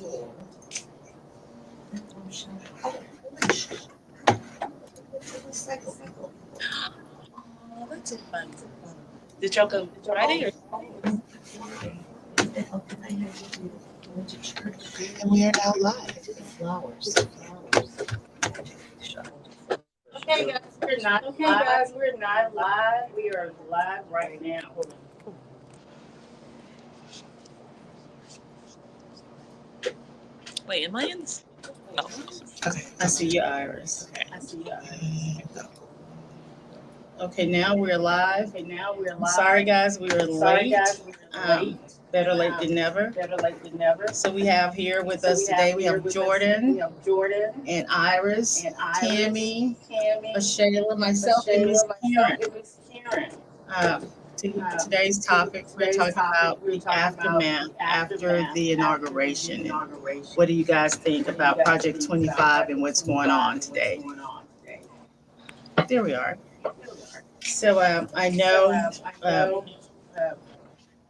Oh, that's a fun. Did y'all go Friday or? And we are now live. Flowers. Okay, guys, we're not live. We are live right now. Wait, am I in? Oh, Okay, I see your iris. okay. I see you guys. Okay, now we're live. Sorry, guys, we were late. Better late than never. So we have here with us today, we have Jordan and Iris, Tammy, Shayla, myself, and Miss Karen. Today's topic, we're talking about the aftermath after the inauguration. And what do you guys think about Project 25 and what's going on today? There we are. So I know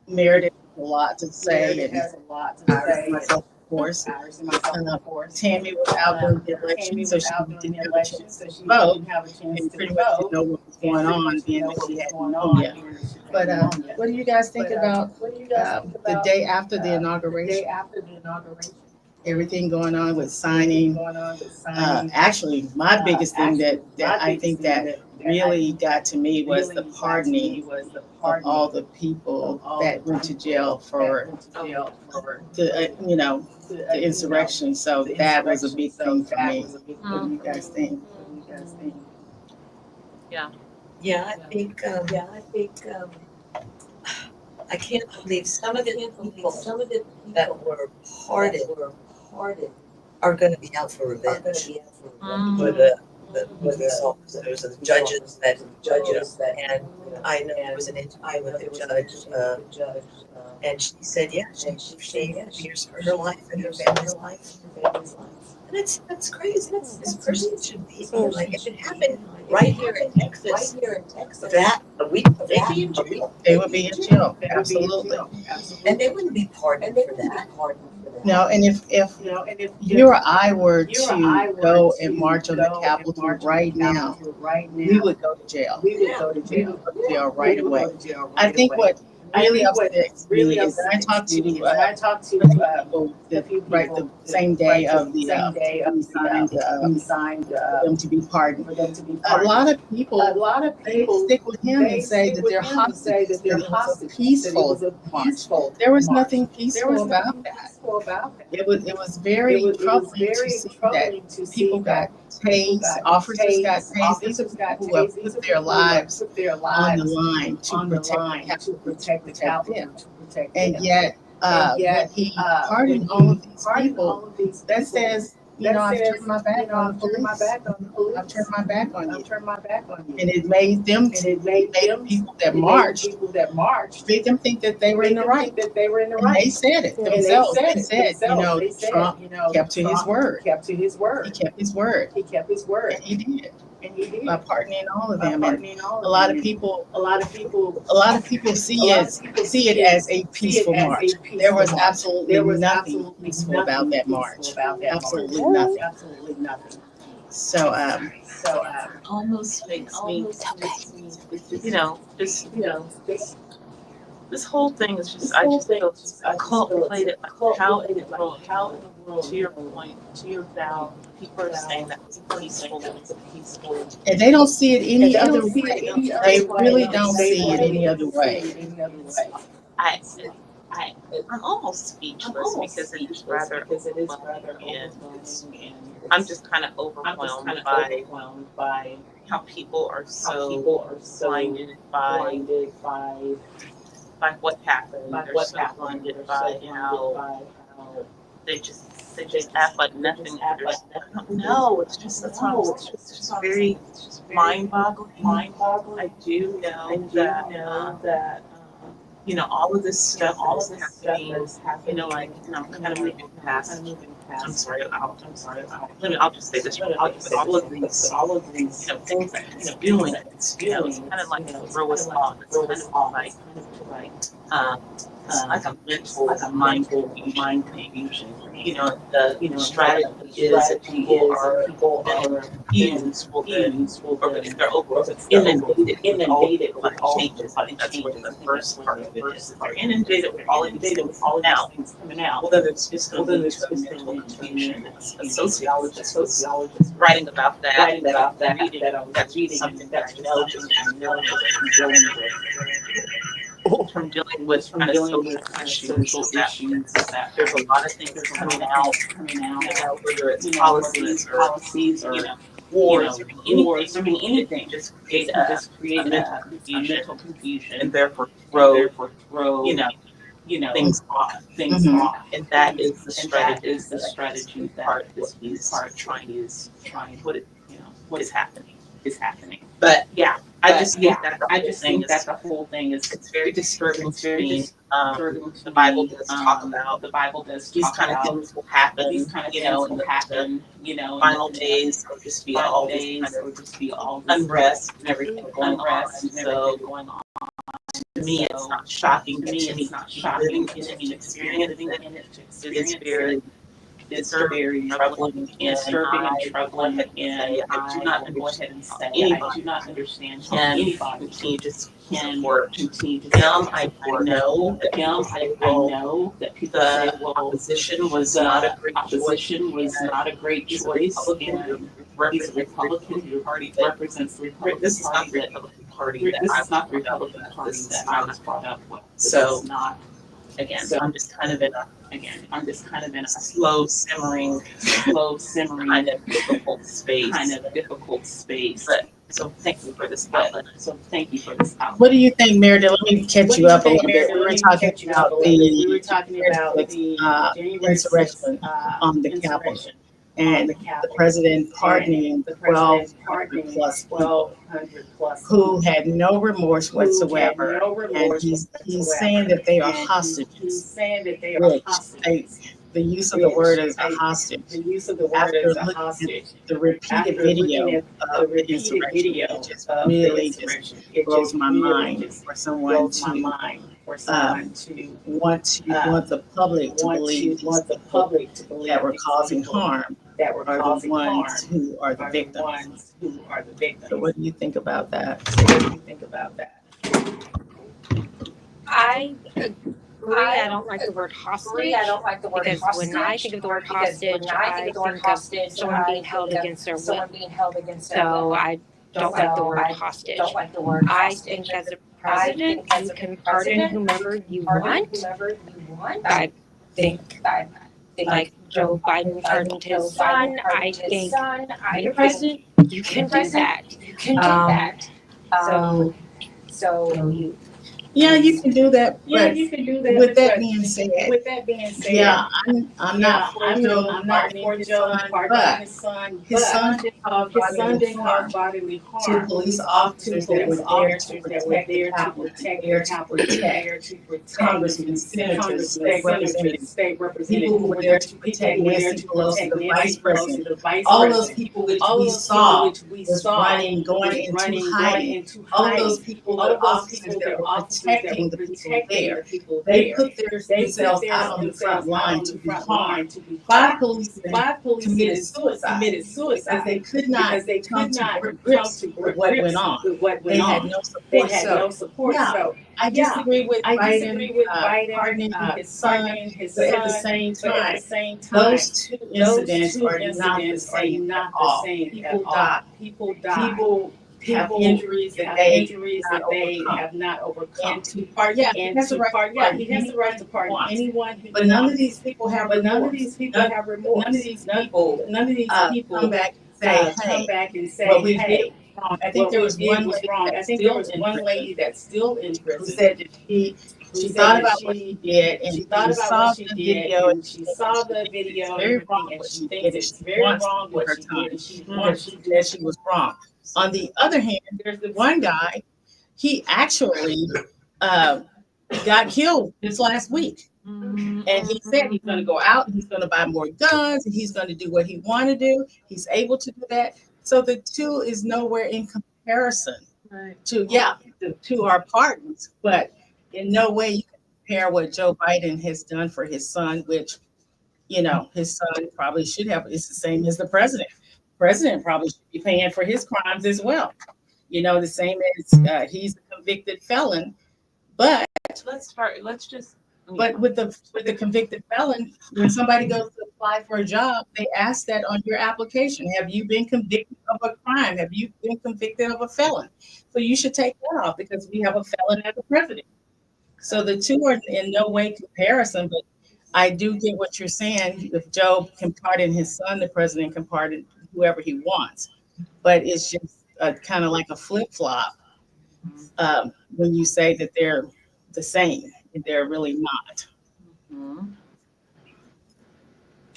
Meredith has a lot to say, and Iris, myself, of course. Tammy was out during the election, so she didn't have a chance to vote, and pretty much didn't know what was going on, being that she had pneumonia. But what do you guys think about the day after the inauguration? Everything going on with signing. Actually, my biggest thing that I think that really got to me was the pardoning of all the people that went to jail for the the insurrection. So that was a big thing for me. What do you guys think? Yeah, I think I can't believe some of the people that were pardoned are going to be out for revenge with these officers and judges that and I know there was an interview with the judge and she said she fears for her life and her family's life. And that's crazy. This person should be like, if it happened right here in Texas, that they'd be in jail. They would be in jail, absolutely. And they wouldn't be pardoned for that. No, and if you or I were to go and march on the Capitol right now, we would go to jail. We would go to jail right away. I think what really upsets me is that I talked to people the same day of the signed them to be pardoned. A lot of people they stick with him and say that they're hostages. It was a peaceful march. There was nothing peaceful about that. It was very troubling to see that people got tased, officers got tased. These are people who have put their lives on the line to protect them. And yet, when he pardoned all of these people, that says, I've turned my back on the police. I've turned my back on you. And it made them, the people that marched, made them think that they were in the right. And they said it themselves. They said, Trump kept to his word. He kept his word. And he did. By pardoning all of them. And a lot of people see it as a peaceful march. There was absolutely nothing peaceful about that march. Absolutely nothing. So Almost makes me, this whole thing is just, I just feel a cult played it like how in the world, to your point, about people are saying that was peaceful. and they don't see it any other way. They really don't see it any other way. I'm almost speechless because it is rather overwhelming, and I'm just kind of overwhelmed by how people are so blinded by what happened. They're so blinded by how they just act like nothing. I don't know. It's just very mind-boggling. I do know that all of this stuff is happening. And I'm kind of moving past. I'm sorry. I'll just say this. All of these things that he's doing. It's kind of like throw us off. It's kind of like like a mental, mind confusion thing. You know, the strategy is that people are been confused, well then, or if they're inundated with all the changes. I think that's where the first part of it is. If they're inundated with all of these things coming out, well then it's just going to lead to a mental confusion. It's a sociologist was writing about that I was reading. That's something that I know just from dealing with kind of social issues is that there's a lot of things coming out, whether it's policies or, wars or anything that can just create a mental confusion and therefore throw, you know, things off. Mhm. And that is the strategy that I think is a big part of what he's trying, what is happening. But yeah, I just think that the whole thing is, it's very disturbing to me. The Bible does talk about these kind of things will happen, in the final days. There'll just be all this kind of unrest and everything going on. So to me, it's not shocking. But to me, living in it, experiencing it is very disturbing, troubling, and I go ahead and say I do not understand how anybody can continue to support him. I know that people say, well, the opposition was not a great choice, and he's a Republican who represents the Republican Party, but this is not the Republican Party that I was brought up with. This is not. So again, I'm just kind of in a slow simmering, kind of difficult space. But so thank you for this outlet. What do you think, Meredith? Let me catch you up a little bit. We were talking about the insurrection on the Capitol and the president pardoning 1,200 plus people who had no remorse whatsoever, and he's saying that they are hostages, which the use of the word is a hostage. After looking at the repeated video of the insurrection, it just really just blows my mind for someone to want the public to believe these people that were causing harm are the ones who are the victims. So what do you think about that? I agree. I don't like the word hostage because when I think of the word hostage, I think of someone being held against their will. So I don't like the word hostage. I think as a president, you can pardon whomever you want. I think like Joe Biden pardoned his son. I think being president, you can do that. So you. Yeah, you can do that, but with that being said, yeah, I'm not for Joe pardoning his son, but his son did cause bodily harm to police officers that were there to protect the Capitol, there to protect congressmen, senators, state representatives, people who were there to protect Nancy Pelosi, the vice president. All those people which we saw was running, going into hiding. All of those people, the officers that were protecting the people there, they put themselves out on the front line to be harmed. Five policemen committed suicide because they could not come to grips with what went on. They had no support. So, yeah, I disagree with Biden pardoning his son, but at the same time, those two incidents are not the same at all. People die. People have injuries that they have not overcome. And to pardon, yeah, he has the right to pardon anyone. But none of these people have remorse. None of these people come back and say, what we did wrong. I think there was one lady that's still in prison who said that she thought about what she did, and she saw the video, and she saw the video. It's very wrong what she did. It's very wrong what she did, and she wants to do that she was wrong. On the other hand, there's the one guy, he actually got killed this last week. And he said he's going to go out and he's going to buy more guns and he's going to do what he want to do. He's able to do that. So the two is nowhere in comparison to, yeah, the two are partners, but in no way you can compare what Joe Biden has done for his son, which, you know, his son probably should have, it's the same as the president. President probably should be paying for his crimes as well. You know, the same as he's a convicted felon, but let's just, but with the convicted felon, when somebody goes to apply for a job, they ask that on your application. Have you been convicted of a crime? Have you been convicted of a felon? So you should take that off because we have a felon as a president. So the two are in no way comparison, but I do get what you're saying. If Joe can pardon his son, the president can pardon whoever he wants. But it's just kind of like a flip flop when you say that they're the same. They're really not. Mhm.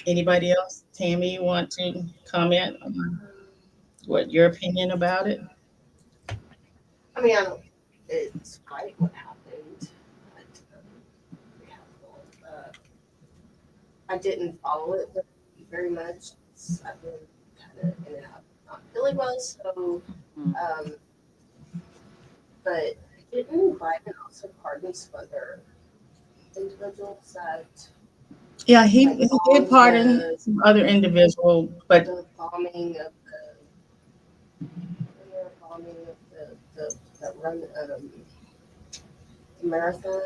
Anybody else? Tammy, you want to comment on what your opinion about it? I mean, I don't, it's right what happened. But, we have, I didn't follow it very much. I've been kind of in and out, not feeling well, so, but didn't Biden also pardon some other individuals that Yeah, he like did pardon some other individual, but the bombing of that run the marathon?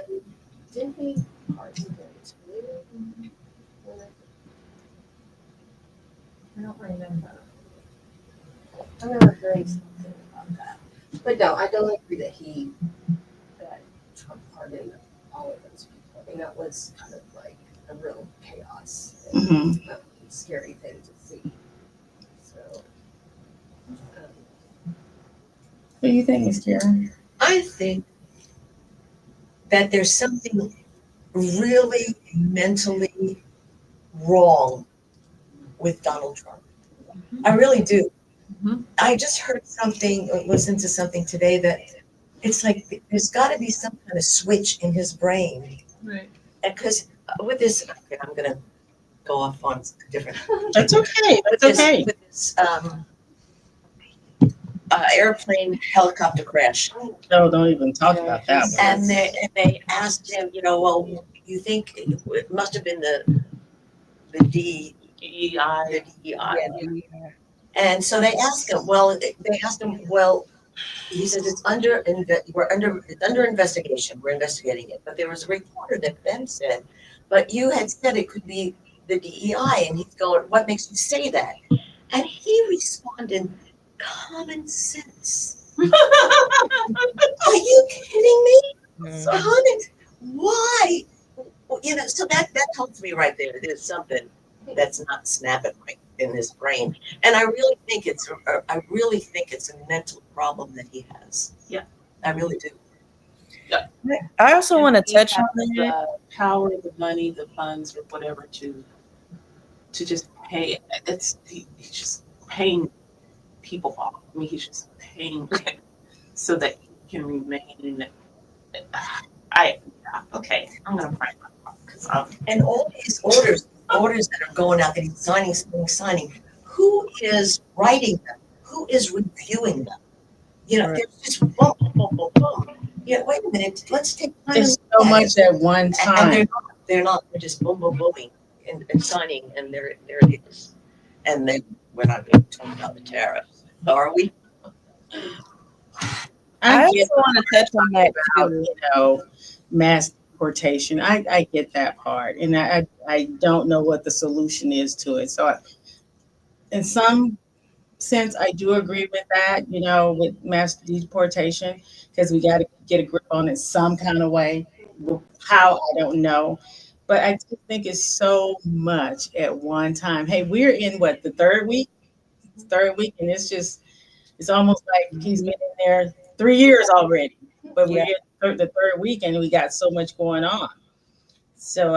Didn't he pardon them too? I don't remember. I remember hearing something about that. But no, I don't agree that Trump pardoned all of those people. I mean, that was kind of like a real chaos and scary thing to see. So, what do you think, Ms. Karen? I think that there's something really mentally wrong with Donald Trump. I really do. Mhm. I just heard something, or listened to something today that it's like there's got to be some kind of switch in his brain. Right. Because with this, okay, I'm going to go off on a different. That's okay. That's okay. With this airplane helicopter crash. No, don't even talk about that one. And they asked him, you know, well, you think it must have been the DEI. DEI. And so they asked him, well, he says it's under investigation. We're investigating it. But there was a reporter that then said, but you had said it could be the DEI. And he's going, what makes you say that? And he responded, common sense. Are you kidding me? Why? You know, so that helps me right there. There's something that's not snapping right in his brain, and I really think it's a mental problem that he has. Yeah, I really do. I also want to He touch has on that. the power, the money, the funds, or whatever to just pay. He's just paying people off. I mean, he's just paying so that he can remain. Okay, I'm gonna pray because And all these orders that are going out that he's signing. Who is writing them? Who is reviewing them? You know, Right. there's just boom, boom, boom, boom. Yeah, wait a minute. Let's take time. It's so much at one And time. they're not. They're just boom, boom, booming and signing, and there it is. And then we're not going to talk about the tariffs, are we? I I also get want to touch on that about, too. you know, mass deportation. I get that part, and I don't know what the solution is to it. So, in some sense, I do agree with that. You know, with mass deportation, because we got to get a grip on it some kind of way. How, I don't know, but I just think it's so much at one time. Hey, we're in what, the third week, and it's almost like he's been in there 3 years already. But we're in the third week, and we got so much going on. So,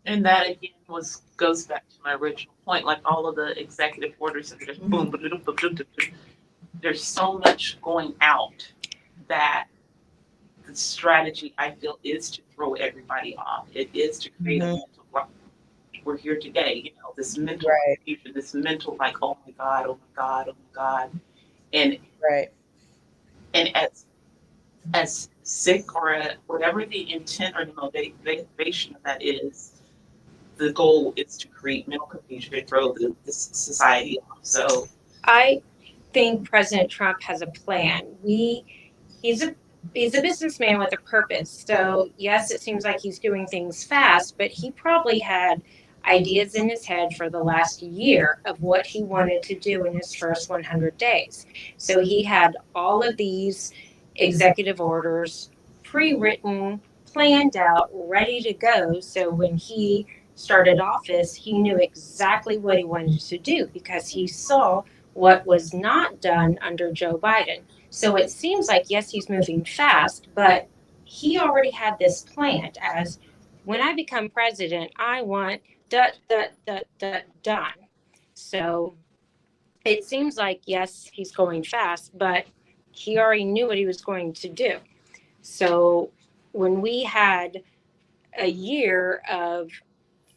and that again goes back to my original point. Like all of the executive orders that are just boom, boom, boom, boom, boom, boom. There's so much going out that the strategy I feel is to throw everybody off. It is to create a mental block. We're here today, you know, this mental Right. confusion, this mental like, oh my God, oh my God, oh my God. And Right. and as sick or whatever the intent or the motivation of that is, the goal is to create mental confusion to throw this society off. So I think President Trump has a plan. He's a he's a businessman with a purpose. So yes, it seems like he's doing things fast, but he probably had ideas in his head for the last year of what he wanted to do in his first 100 days. So he had all of these executive orders pre-written, planned out, ready to go. So when he started office, he knew exactly what he wanted to do because he saw what was not done under Joe Biden. So it seems like, yes, he's moving fast, but he already had this planned as when I become president, I want done. So it seems like, yes, he's going fast, but he already knew what he was going to do. So when we had a year of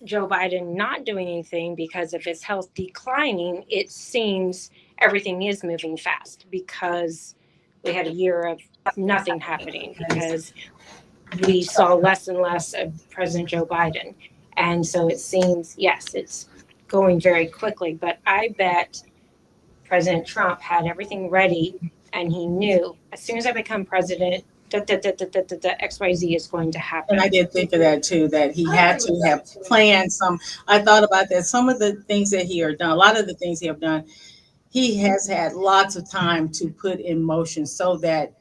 Joe Biden not doing anything because of his health declining, it seems everything is moving fast because we had a year of nothing happening because we saw less and less of President Joe Biden. And so it seems, yes, it's going very quickly, but I bet President Trump had everything ready and he knew as soon as I become president, XYZ is going to happen. And I did think of that too, that he had to have planned some. I thought about that. Some of the things that he had done, a lot of the things he have done, he has had lots of time to put in motion so that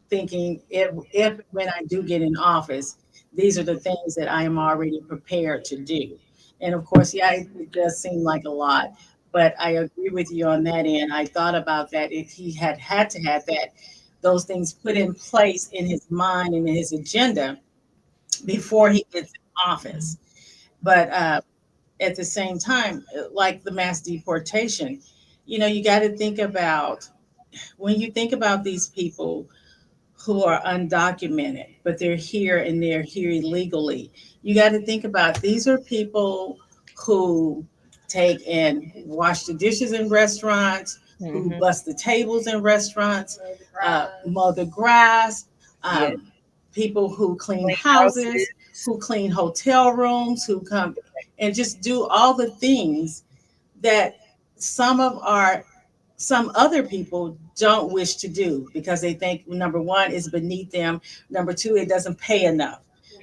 thinking if when I do get in office, these are the things that I am already prepared to do. And of course, yeah, it does seem like a lot, but I agree with you on that end. I thought about that if he had to have those things put in place in his mind and in his agenda before he gets in office. But at the same time, like the mass deportation, you got to think about when you think about these people who are undocumented, but they're here and they're here illegally. You got to think about these are people who take and wash the dishes in restaurants, who bust the tables in restaurants, mow the grass, Yeah. people who clean Clean houses, who clean hotel rooms, who come and just do all the things that some of our some other people don't wish to do because they think number one is beneath them, number two it doesn't pay enough.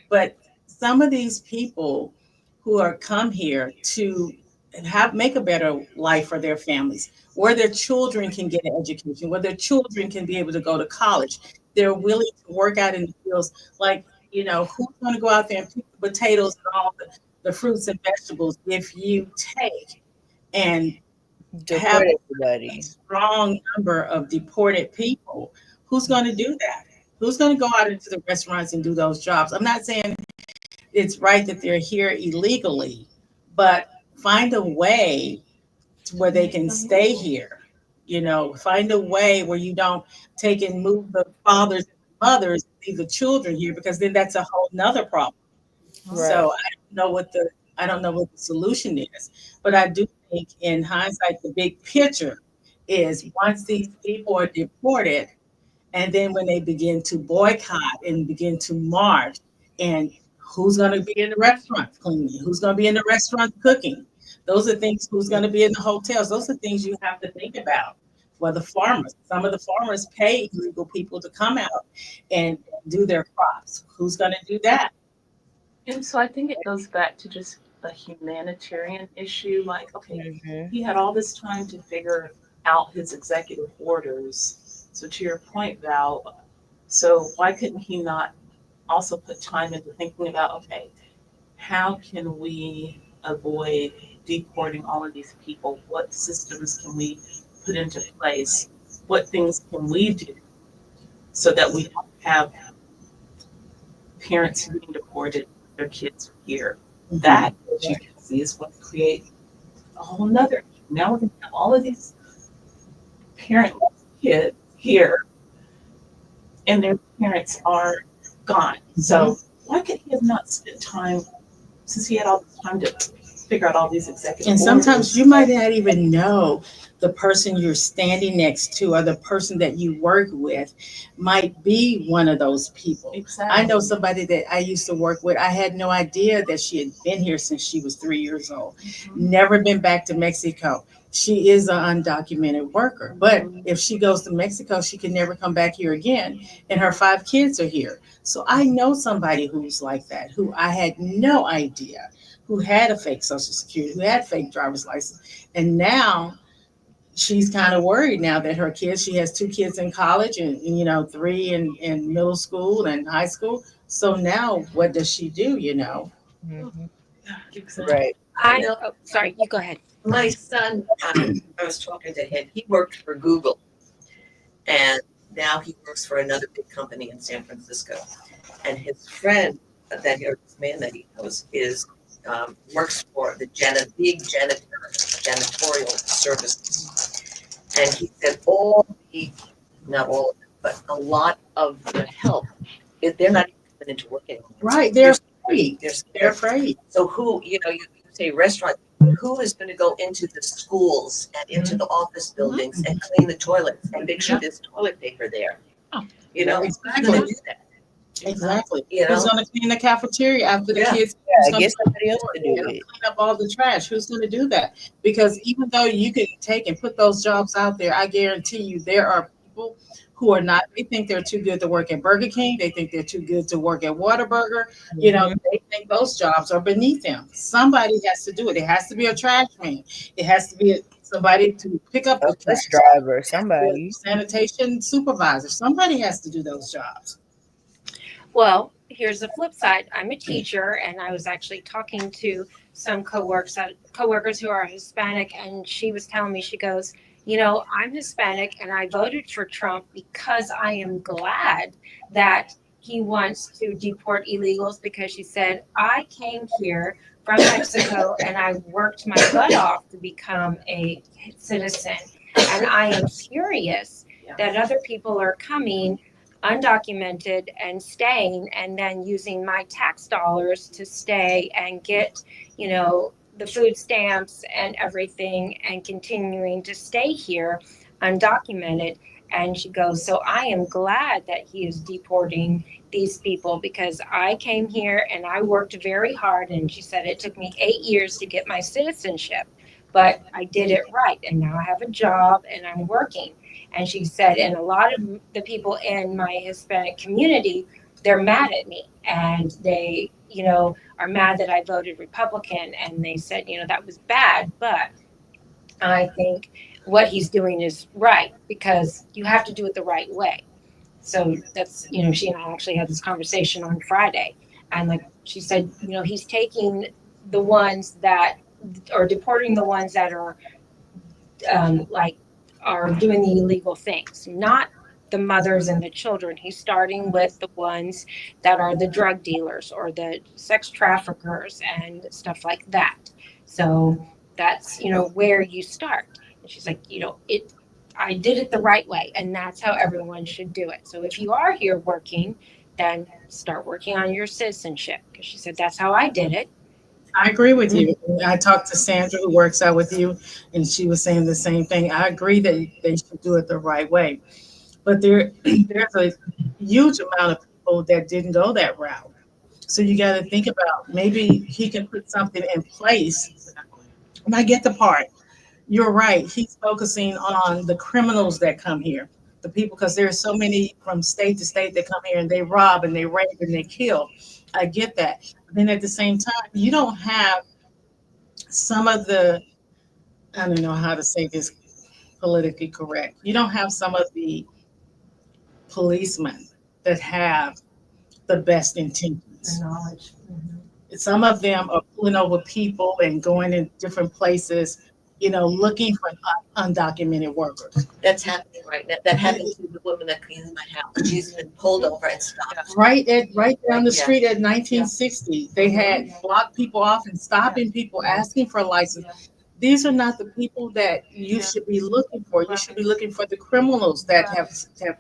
But some of these people who are come here to make a better life for their families, where their children can get an education, where their children can be able to go to college, they're willing to work out in the fields. Like, who's going to go out there and pick the potatoes and all the fruits and vegetables if you take and have Deport a everybody. strong number of deported people? Who's going to do that? Who's going to go out into the restaurants and do those jobs? I'm not saying it's right that they're here illegally, but find a way to where they can stay here. Find a way where you don't take and move the fathers and mothers, leave the children here, because then that's a whole nother problem. Right. So I don't know what the solution is, but I do think in hindsight, the big picture is once these people are deported, and then when they begin to boycott and begin to march, and who's going to be in the restaurants cleaning? Who's going to be in the restaurants cooking? Those are things. Who's going to be in the hotels? Those are things you have to think about. For the farmers, some of the farmers pay illegal people to come out and do their crops. Who's going to do that? And so I think it goes back to just a humanitarian issue. Like, okay, he had all this time to figure out his executive orders. So to your point, Val, so why couldn't he not also put time into thinking about, okay, how can we avoid deporting all of these people? What systems can we put into place? What things can we do so that we don't have parents being deported, their kids are here? That, as you can see, is what creates a whole nother. Now we're going to have all of these parentless kids here, and their parents are gone. So why could he have not spent time, since he had all this time to figure out all these executive And sometimes orders. you might not even know the person you're standing next to or the person that you work with might be one of those people. Exactly. I know somebody that I used to work with. I had no idea that she had been here since she was 3 years old, never been back to Mexico. She is an undocumented worker, but if she goes to Mexico, she can never come back here again. And her 5 kids are here. So I know somebody who's like that, who I had no idea, who had a fake social security, who had fake driver's license. And now she's kind of worried now that her kids, she has 2 kids in college and 3 in middle school and high school. So now what does she do, Mhm. Yeah, exactly. Right. Sorry, you go ahead. My son, I was talking to him, he worked for Google, and now he works for another big company in San Francisco. And his friend, this man that he knows, works for the janitorial services. And he said not all of them, but a lot of the help, they're not even coming into work anymore. Right? They're afraid. They're They're scared. afraid. So you say restaurant, who is going to go into the schools and into the office buildings and clean the toilets and make sure there's toilet paper there? Who's Exactly. going to do that? Exactly. You Who's know? going to clean the cafeteria after the Yeah. kids? Yeah, Who's I going guess to somebody else to do it. clean up all the trash? Who's going to do that? Because even though you can take and put those jobs out there, I guarantee you there are people who are not, they think they're too good to work at Burger King. They think they're too good to work at Whataburger. They think those jobs are beneath them. Somebody has to do it. It has to be a trash man. It has to be somebody to pick up A the bus trash. driver, A somebody. sanitation supervisor. Somebody has to do those jobs. Well, here's the flip side. I'm a teacher, and I was actually talking to some coworkers who are Hispanic, and she was telling me, she goes, I'm Hispanic, and I voted for Trump because I am glad that he wants to deport illegals, because she said, I came here from Mexico and I worked my butt off to become a citizen, and I am furious that other people are coming undocumented and staying, and then using my tax dollars to stay and get the food stamps and everything, and continuing to stay here undocumented. And she goes, so I am glad that he is deporting these people, because I came here and I worked very hard, and she said it took me 8 years to get my citizenship, but I did it right, and now I have a job and I'm working. And she said, and a lot of the people in my Hispanic community, they're mad at me, and they, are mad that I voted Republican. And they said, that was bad, but I think what he's doing is right, because you have to do it the right way. So that's, she and I actually had this conversation on Friday. And like she said, he's taking the ones that are deporting the ones that are like are doing the illegal things, not the mothers and the children. He's starting with the ones that are the drug dealers or the sex traffickers and stuff like that. So that's, where you start. And she's like, I did it the right way, and that's how everyone should do it. So if you are here working, then start working on your citizenship, because she said that's how I did it. I agree with you. I talked to Sandra, who works out with you, and she was saying the same thing. I agree that they should do it the right way. But there's a huge amount of people that didn't go that route. So you got to think about, maybe he can put something in place. And I get the part. You're right. He's focusing on the criminals that come here, the people, because there's so many from state to state that come here and they rob and they rape and they kill. I get that. But then at the same time, you don't have some of the, I don't know how to say this politically correct. You don't have some of the policemen that have the best intentions. Knowledge. Some of them are pulling over people and going in different places, looking for undocumented workers. That's happening right now. That happened to the woman that cleans my house. She's been pulled over and stopped. Right down the street at 1960, they had blocked people off and stopping people, asking for a license. These are not the people that you should be looking for. You should be looking for the criminals that have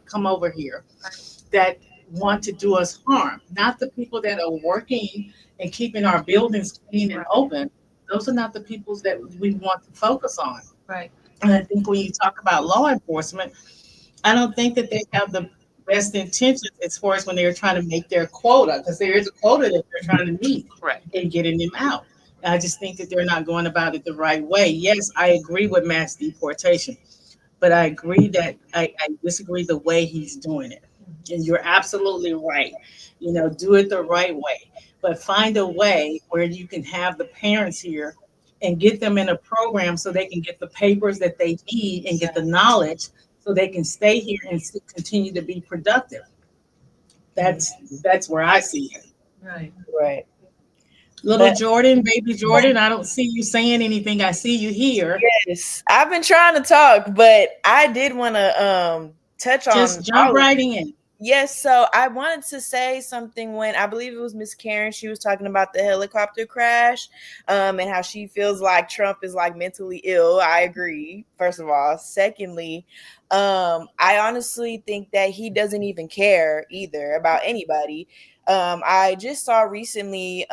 come over here, that want to do us harm, not the people that are working and keeping our buildings clean and open. Those are not the peoples that we want to focus on. Right. And I think when you talk about law enforcement, I don't think that they have the best intentions as far as when they're trying to make their quota, because there is a quota that they're trying to meet Correct. in getting them out. And I just think that they're not going about it the right way. Yes, I agree with mass deportation, but I agree that I disagree the way he's doing it. And you're absolutely right. Do it the right way, but find a way where you can have the parents here and get them in a program so they can get the papers that they need and get the knowledge so they can stay here and continue to be productive. That's where I see it. Right. Right. Little But Jordan, baby Jordan, I don't see you saying anything. I see you here. yes, I've been trying to talk, but I did want to touch Just on jump all of right it. in. Yes, so I wanted to say something when I believe it was Miss Karen. She was talking about the helicopter crash, and how she feels like Trump is like mentally ill. I agree, first of all. Secondly, I honestly think that he doesn't even care either about anybody. I just saw recently,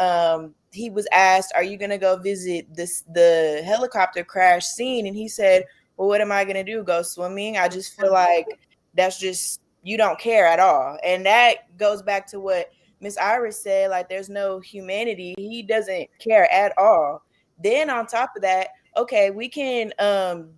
he was asked, "Are you gonna go visit the helicopter crash scene?" And he said, "Well, what am I gonna do? Go swimming?" I just feel like that's just, you don't care at all. And that goes back to what Miss Iris said, like there's no humanity. He doesn't care at all. Then on top of that, okay, we can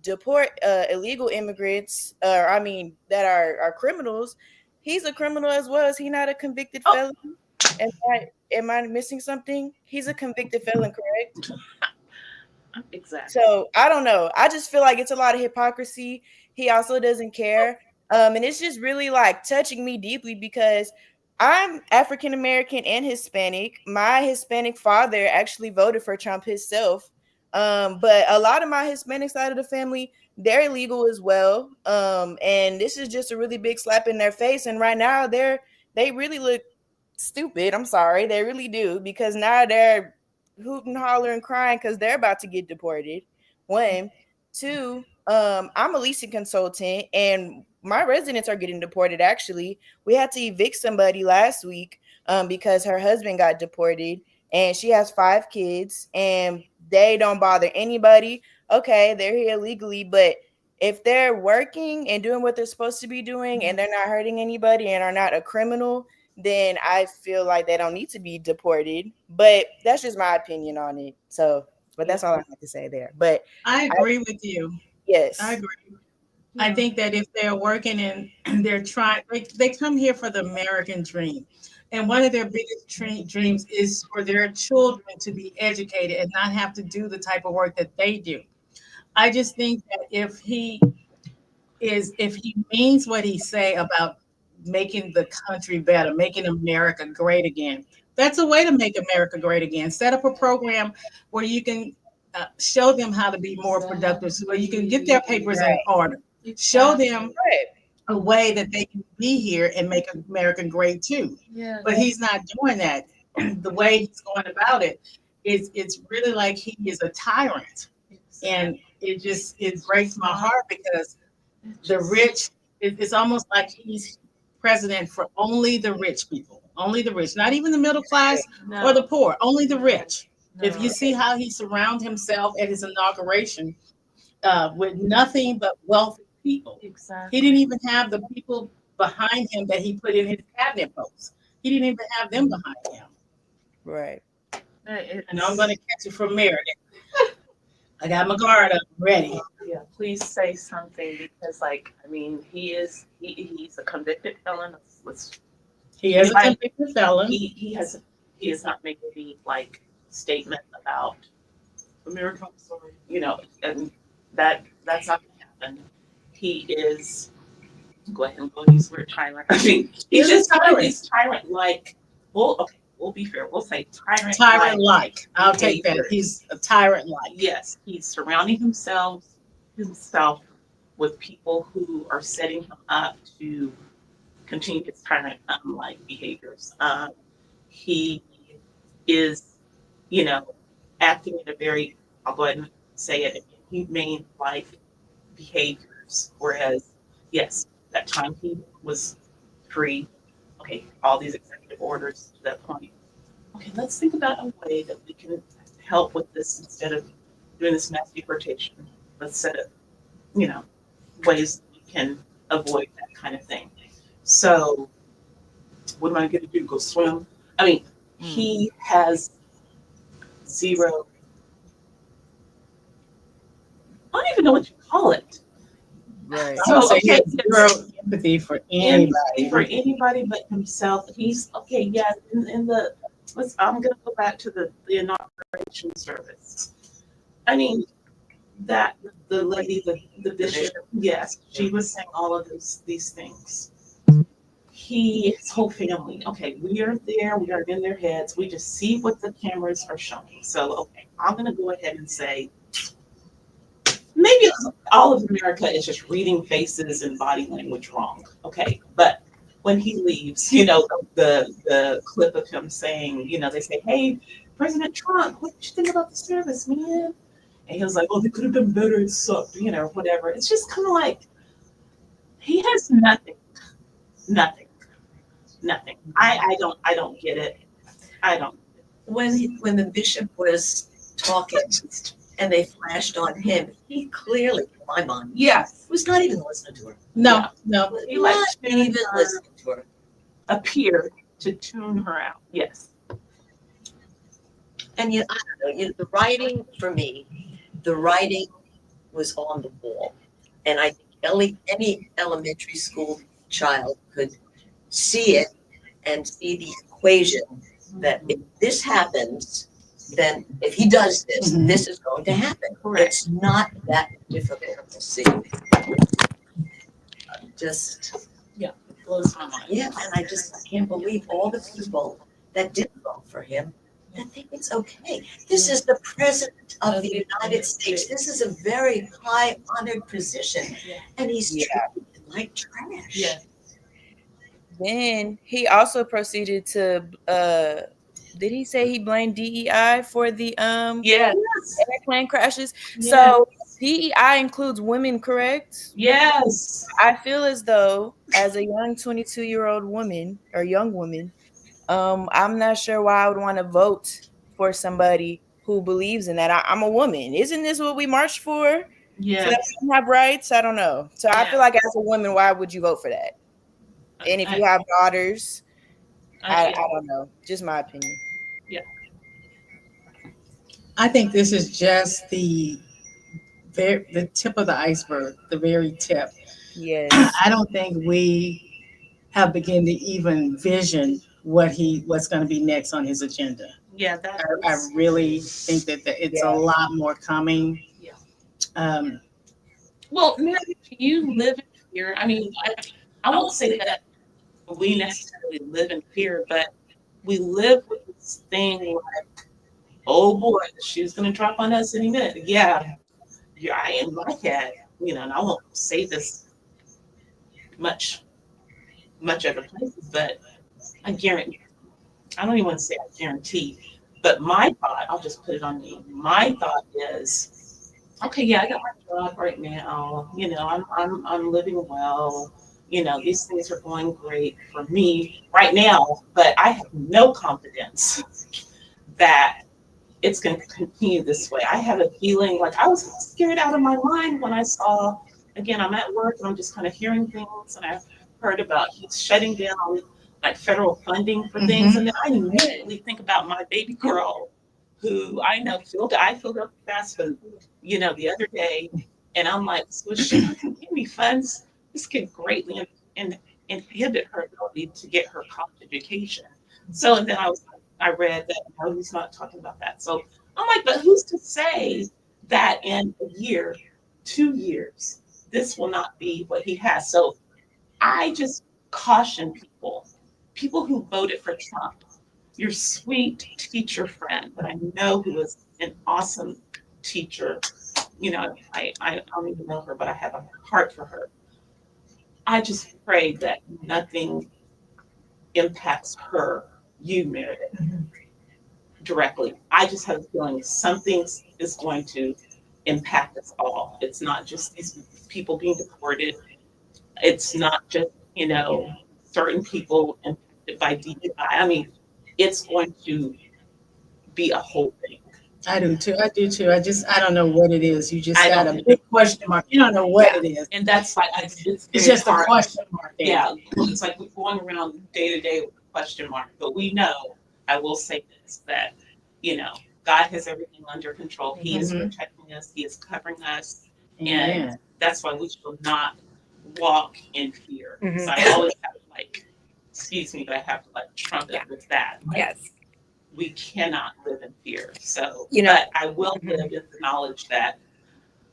deport illegal immigrants, I mean that are criminals. He's a criminal as well. Is he not a convicted Oh, felon? Am I missing something? He's a convicted felon, correct? exactly. So I don't know. I just feel like it's a lot of hypocrisy. He also doesn't care. And it's just really like touching me deeply because I'm African American and Hispanic. My Hispanic father actually voted for Trump himself. But a lot of my Hispanic side of the family, they're illegal as well. And this is just a really big slap in their face. And right now they really look stupid. I'm sorry, they really do, because now they're hooting, hollering, crying because they're about to get deported. One, two, I'm a leasing consultant and my residents are getting deported. Actually, we had to evict somebody last week because her husband got deported and she has 5 kids and they don't bother anybody. Okay, they're here illegally, but if they're working and doing what they're supposed to be doing and they're not hurting anybody and are not a criminal, then I feel like they don't need to be deported. But that's just my opinion on it. So, but that's all I have to say there. But I I, agree with you. I yes, agree. I think that if they're working and they're trying, they come here for the American dream. And one of their biggest dreams is for their children to be educated and not have to do the type of work that they do. I just think that if he means what he say about making the country better, making America great again, that's a way to make America great again. Set up a program where you can show them how to be more productive, so you can get their papers in right, order. Show them right, a way that they can be here and make America great too. Yeah. But he's not doing that. The way he's going about it is it's really like he is a tyrant. And it breaks my heart because the rich, it's almost like he's president for only the rich people, only the rich, not even the middle class or the No. poor, only the rich. If you No. see how he surrounded himself at his inauguration with nothing but wealthy people, he Exactly. didn't even have the people behind him that he put in his cabinet posts. He didn't even have them behind him. right. And I'm going to catch it from Meredith. I got my guard up, ready. Yeah, please say something because, like, I mean, he's a convicted felon. He is a Anybody- convicted felon. He has not made any like statement about America. Sorry, and that's not going to happen. He is. Go ahead and go use the word tyrant. I mean, he's just tyrant. He's tyrant like. Well, okay, we'll be fair. We'll say tyrant. Tyrant like. I'll take that. He's a tyrant like. Yes, he's surrounding himself with people who are setting him up to continue his tyrant like behaviors. He is, you know, acting in a very, I'll go ahead and say it, humane like behaviors. Whereas, yes, that time he was free, okay, all these executive orders to that point. Okay, let's think about a way that we can help with this instead of doing this mass deportation? Let's set up, you know, ways we can avoid that kind of thing. So what am I going to do? Go swim? I mean, he has zero, I don't even know what you call it. Right. I would So, say he okay, has zero empathy for empathy for anybody. anybody but himself. He's, okay, yeah, in the, I'm going to go back to the inauguration service. I mean, that, the lady, the bishop, yes, she was saying all of these things. His whole family, okay, we are there, we are in their heads, we just see what the cameras are showing. So, okay, I'm gonna go ahead and say, maybe all of America is just reading faces and body language wrong, okay? But when he leaves, the clip of him saying, they say, hey, President Trump, what did you think about the service, man? And he was like, oh, they could have done better, it sucked, whatever. It's just kind of like, he has nothing, nothing, nothing. I don't get it. I don't. When the bishop was talking and they flashed on him, he clearly, in my mind, Yes. was not even listening to her. No, Yeah. no. He like Not even tuned her, listening to her. appeared to tune her out. Yes. And yet, I don't know, the writing for me, the writing was on the wall. And I think any elementary school child could see it and see the equation that if this happens, then if he does this, Mhm. this is going to happen. Correct. It's not that difficult to see. Just, Blows my mind. yeah, and I can't believe all the people that did vote for him that think it's okay. This is the president of the United States. This is a very high honored position. And he's Yeah. treated like trash. Yeah. Then he also proceeded to did he say he blamed DEI for the Yes. airplane crashes? Yes. So DEI includes women, correct? Yes. I feel as though as a young 22-year-old woman or young woman, I'm not sure why I would want to vote for somebody who believes in that. I'm a woman. Isn't this what we marched for? So that Yes. we can have rights? I don't know. So I feel Yeah. like as a woman, why would you vote for that? And if you have daughters, I Yeah. don't know. Just my opinion. I think this is just the tip of the iceberg, the very tip. Yes. I don't think we have begun to even vision what's going to be next on his agenda. Yeah. That I is, really think that it's a lot more coming. yeah. Um, Well, Mary, you live in fear. I mean, I won't say that we necessarily live in fear, but we live with this thing like, oh boy, the shoe's gonna drop on us any minute. Yeah, I in my head, and I won't say this much, much other places, but I guarantee, I don't even want to say I guarantee, but my thought, I'll just put it on me. My thought is, okay, yeah, I got my job right now. I'm living well. These things are going great for me right now, but I have no confidence that it's going to continue this way. I have a feeling like I was scared out of my mind when I saw, again, I'm at work and I'm just kind of hearing things, and I heard about he's shutting down like federal funding for things. And then I immediately think about my baby girl who I know I filled up fast food, the other day. And I'm like, so is she not going to give me funds? This could greatly inhibit her ability to get her college education. So, and then I read that, no, he's not talking about that. So I'm like, but who's to say that in a year, 2 years, this will not be what he has? So I just caution people who voted for Trump, your sweet teacher friend that I know who is an awesome teacher. I don't even know her, but I have a heart for her. I just pray that nothing impacts her, you, Meredith, directly. I just have a feeling something is going to impact us all. It's not just these people being deported. It's not just, certain people impacted by DEI. I mean, it's going to be a whole thing. I do too. I do too. I don't know what it is. You just I got don't a big question mark. You don't know what it is. And that's like, it's It's very just a hard. question mark there. Yeah, it's like we're going around day to day with a question mark. But we know, I will say this, that, God has everything under control. He is Mhm. protecting us, He is covering us. And Amen. that's why we shall not walk in fear. Mhm. So I always have to excuse me, but I have to trumpet Yeah. with that. Yes. We cannot live in fear. So, You know, but I will live in the knowledge that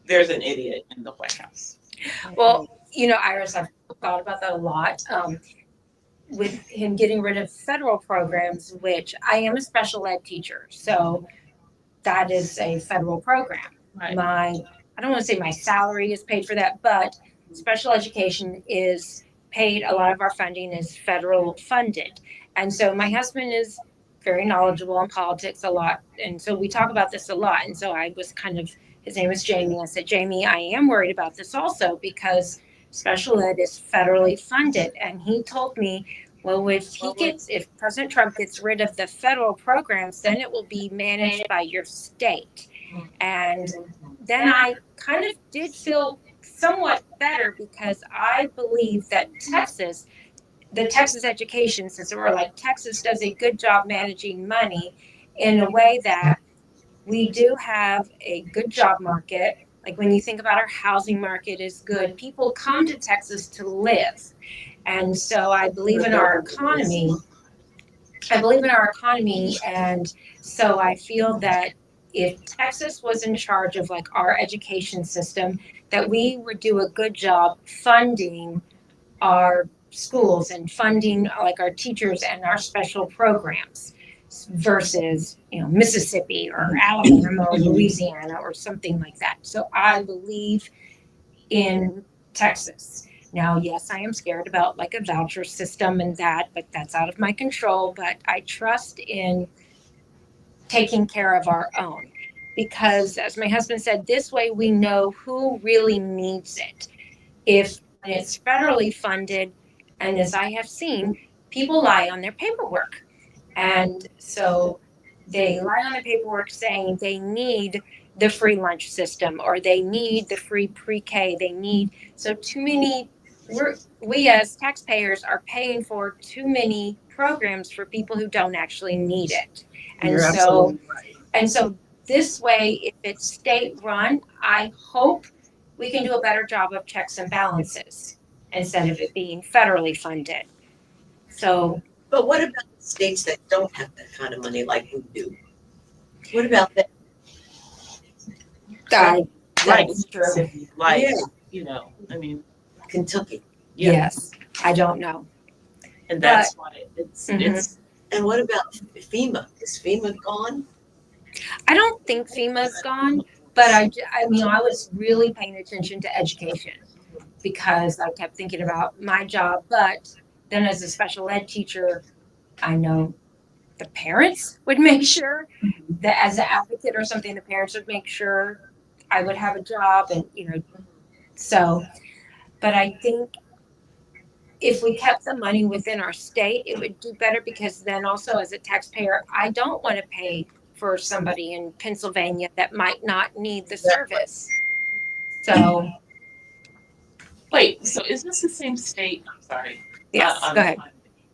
there's an idiot in the White House. well, Iris, I've thought about that a lot. With him getting rid of federal programs, which I am a special ed teacher, so that is a federal program. Right. I don't want to say my salary is paid for that, but special education is paid. A lot of our funding is federal funded. And so my husband is very knowledgeable in politics a lot. And so we talk about this a lot. And so I was his name was Jamie. I said, Jamie, I am worried about this also because special ed is federally funded. And he told me, well, if President Trump gets rid of the federal programs, then it will be managed by your state. And then I kind of did feel somewhat better because I believe that the Texas education system, or like Texas does a good job managing money in a way that we do have a good job market. Like when you think about our housing market is good, people come to Texas to live. And so I believe in our economy. And so I feel that if Texas was in charge of like our education system, that we would do a good job funding our schools and funding like our teachers and our special programs versus Mississippi or Alabama or Louisiana or something like that. So I believe in Texas. Now, yes, I am scared about like a voucher system and that, but that's out of my control. But I trust in taking care of our own because, as my husband said, this way we know who really needs it. If it's federally funded, and as I have seen, people lie on their paperwork. And so they lie on their paperwork saying they need the free lunch system or they need the free pre-K. So too many, we as taxpayers are paying for too many programs for people who don't actually need it. And You're so, absolutely right. and so this way, if it's state run, I hope we can do a better job of checks and balances instead of it being federally funded. So But what about the states that don't have that kind of money like we do? What about that? that Like that's true. Mississippi, I mean, Kentucky? yeah. Yes, I don't know. And that's why it's And what about FEMA? Is FEMA gone? I don't think FEMA's gone, but I was really paying attention to education because I kept thinking about my job. But then as a special ed teacher, I know the parents would make sure that as an advocate or something, the parents would make sure I would have a job and, so, but I think if we kept the money within our state, it would do better because then also as a taxpayer, I don't want to pay for somebody in Pennsylvania that might not need the service. So, wait, so is this the same state? I'm sorry. yes, go ahead.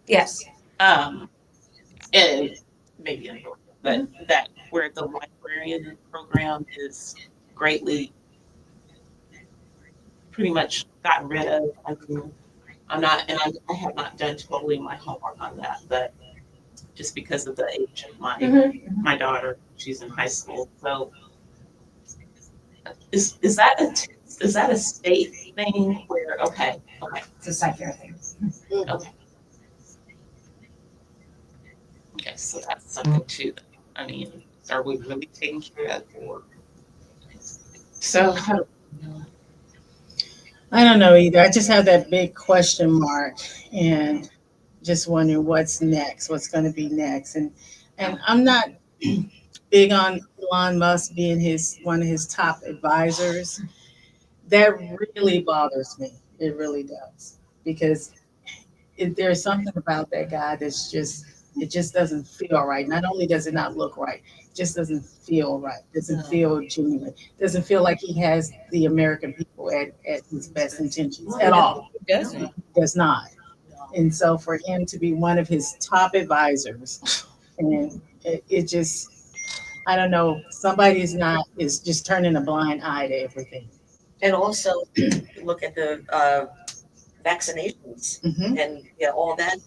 Yes. And maybe in Georgia, but that where the librarian program is greatly pretty much gotten rid of. I mean, I have not done totally my homework on that, but just because of the age of my daughter, she's in high school. So is that a state thing where okay. It's a psychiatric thing. Okay, so that's something too. I mean, are we really taking care of that or so I don't know either. I just have that big question mark and just wondering what's next, what's going to be next. And I'm not big on Elon Musk being one of his top advisors. That really bothers me. It really does because there's something about that guy it just doesn't feel right. Not only does it not look right, just doesn't feel right. Doesn't feel genuine. Doesn't feel like he has the American people at his best intentions at all. Doesn't. Does not. And so for him to be one of his top advisors, and it just, I don't know, somebody is just turning a blind eye to everything. And also, look at the vaccinations Mhm. and all that,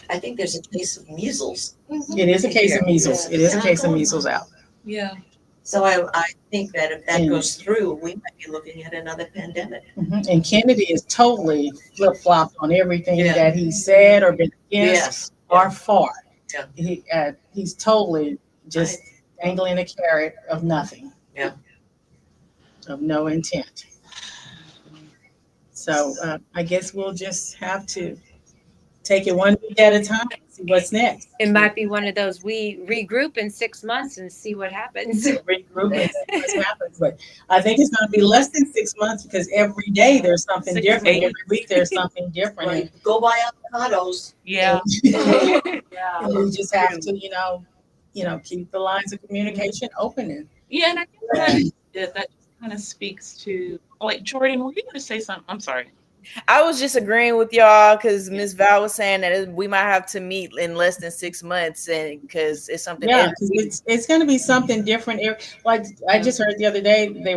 I think there's a case of measles. It is a case of measles. It is a case of measles out. Yeah. So I think that if that And- goes through, we might be looking at another pandemic. Mhm. And Kennedy is totally flip flopped on everything Yeah. that he said or been against Yes. or for. Yeah. He's totally just dangling a carrot of nothing. Yeah. Of no intent. So I guess we'll just have to take it one week at a time and see what's next. It might be one of those we regroup in 6 months and see what happens. Regroup and see what happens. But I think it's going to be less than 6 months because every day there's something 6 different. days. Every week there's something different. Right. Go buy avocados. Yeah. And we just have to, keep the lines of communication open. And Yeah, and I guess that just kind of speaks to, like, Jordan, were you going to say something? I'm sorry. I was just agreeing with y'all because Miss Val was saying that we might have to meet in less than 6 months, and because it's something. yeah, because it's going to be something different. Like I just heard the other day, they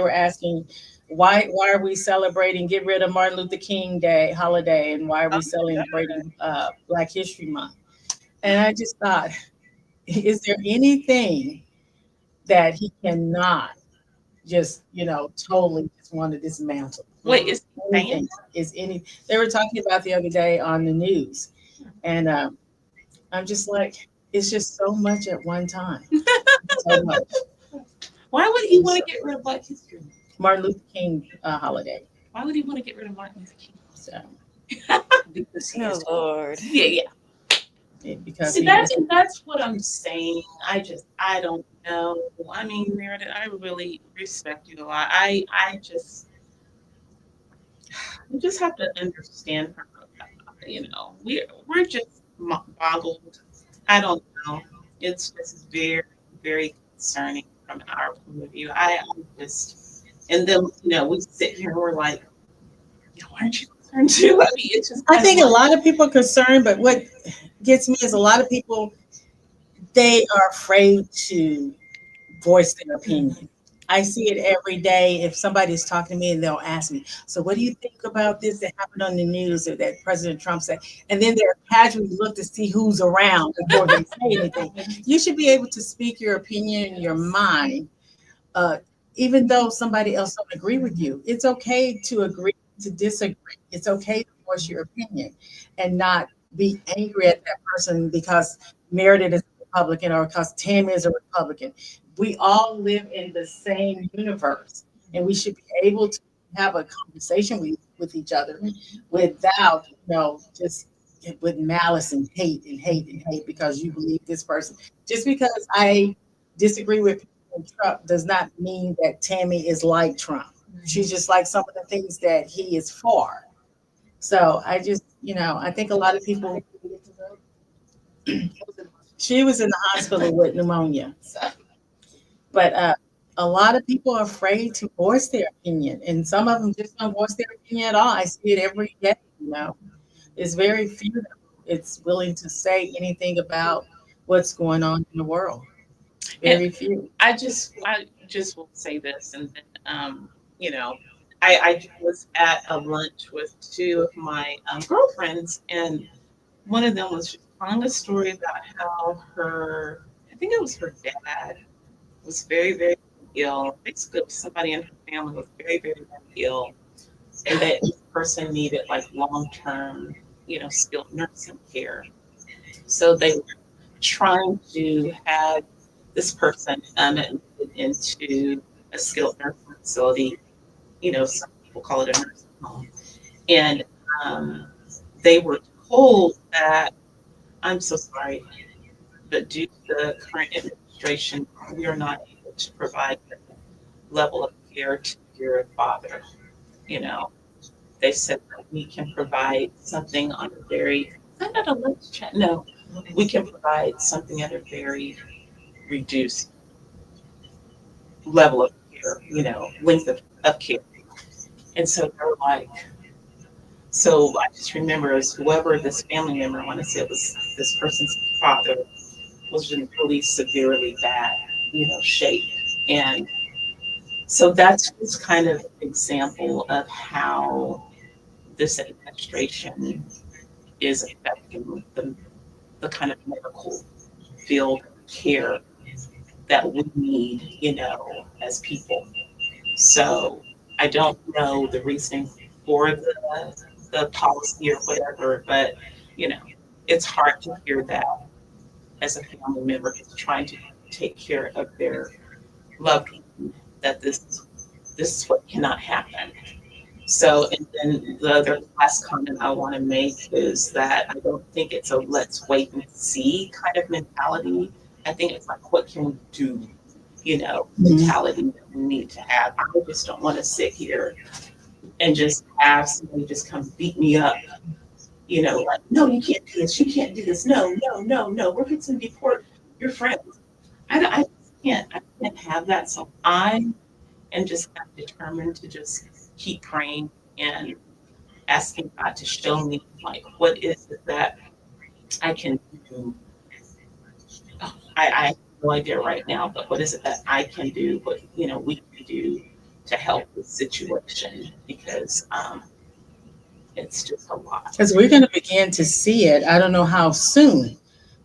were asking why are we celebrating get rid of Martin Luther King Day holiday, and why are we celebrating Black History Month? And I just thought, is there anything that he cannot just totally just want to dismantle? Wait, is Anything is any? They were talking about the other day on the news, and I'm just like, it's just so much at one time. So much. Why would he want to get rid of Black History? Martin Luther King holiday. Why would he want to get rid of Martin Luther King? So Because he Oh is Lord. Yeah. because See, that's what I'm saying. I don't know. I mean, Meredith, I really respect you a lot. I just you just have to understand her. We're just boggled. I don't know. It's just very, very concerning from our point of view. I'm just, and then we sit here and we're like, aren't you concerned too? I mean, it's just. I think a lot of people are concerned, but what gets me is a lot of people, they are afraid to voice their opinion. I see it every day. If somebody's talking to me and they'll ask me, so what do you think about this that happened on the news or that President Trump said? And then they're casually look to see who's around before they say anything. You should be able to speak your opinion in your mind, even though somebody else don't agree with you. It's okay to agree to disagree. It's okay to voice your opinion and not be angry at that person because Meredith is a Republican or because Tammy is a Republican. We all live in the same universe, and we should be able to have a conversation with each other without, just with malice and hate and hate and hate because you believe this person. Just because I disagree with Trump does not mean that Tammy is like Trump. She's just like some of the things that he is for. So I just, I think a lot of people, she was in the hospital with pneumonia. But a lot of people are afraid to voice their opinion, and some of them just don't voice their opinion at all. I see it every day. It's very few that it's willing to say anything about what's going on in the world. Very few. I just will say this, and then I was at a lunch with two of my girlfriends, and one of them was just telling a story about how I think it was her dad, was very, very ill. Basically, somebody in her family was very, very, very ill, and that this person needed like long-term, skilled nursing care. So they were trying to have this person admitted into a skilled nursing facility. Some people call it a nursing home, and they were told that, I'm so sorry, but due to the current administration, we are not able to provide the level of care to your father. They said that we can provide something on a very, is that at a lunch chat? No, we can provide something at a very reduced level of care, length of care. And so they're like, so I just remember as whoever this family member, I want to say it was this person's father, was in really severely bad, shape. And so that's just kind of an example of how this administration is affecting the kind of medical field care that we need, as people. So I don't know the reasoning for the policy or whatever, but you know, it's hard to hear that as a family member who's trying to take care of their loved one, that this is what cannot happen. So, and then the other last comment I want to make is that I don't think it's a let's wait and see kind of mentality. I think it's like, what can we do, mentality that we need to have. I just don't want to sit here and just have somebody just come beat me up, like, no, you can't do this, you can't do this, no, no, no, no, we're fixing to deport your friends. I can't have that. So I am just determined to just keep praying and asking God to show me, like, what is it that I can do? I have no idea right now, but what is it that I can do, what, we can do to help this situation? Because it's just a lot. Because we're going to begin to see it. I don't know how soon,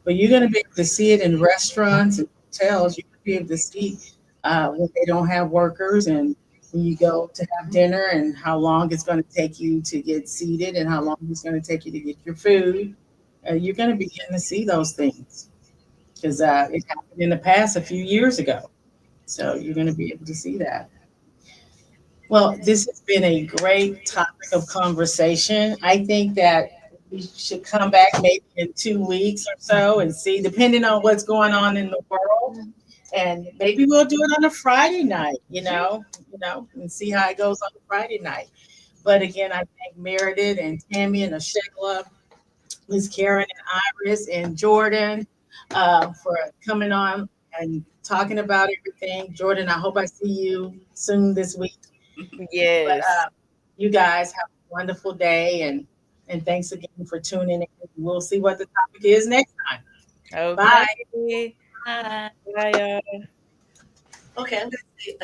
but you're going to be able to see it in restaurants and hotels. You're going to be able to see when they don't have workers, and when you go to have dinner, and how long it's going to take you to get seated, and how long it's going to take you to get your food. You're going to begin to see those things because it happened in the past a few years ago. So you're going to be able to see that. Well, this has been a great topic of conversation. I think that we should come back maybe in 2 weeks or so and see, depending on what's going on in the world. And maybe we'll do it on a Friday night, and see how it goes on a Friday night. But again, I thank Meredith and Tammy and Ashayla, Miss Karen and Iris and Jordan for coming on and talking about everything. Jordan, I hope I see you soon this week. But Yes. you guys have a wonderful day, and thanks again for tuning in. We'll see what the topic is next time. Okay. Bye. Bye. Bye, y'all. Okay, I'm gonna say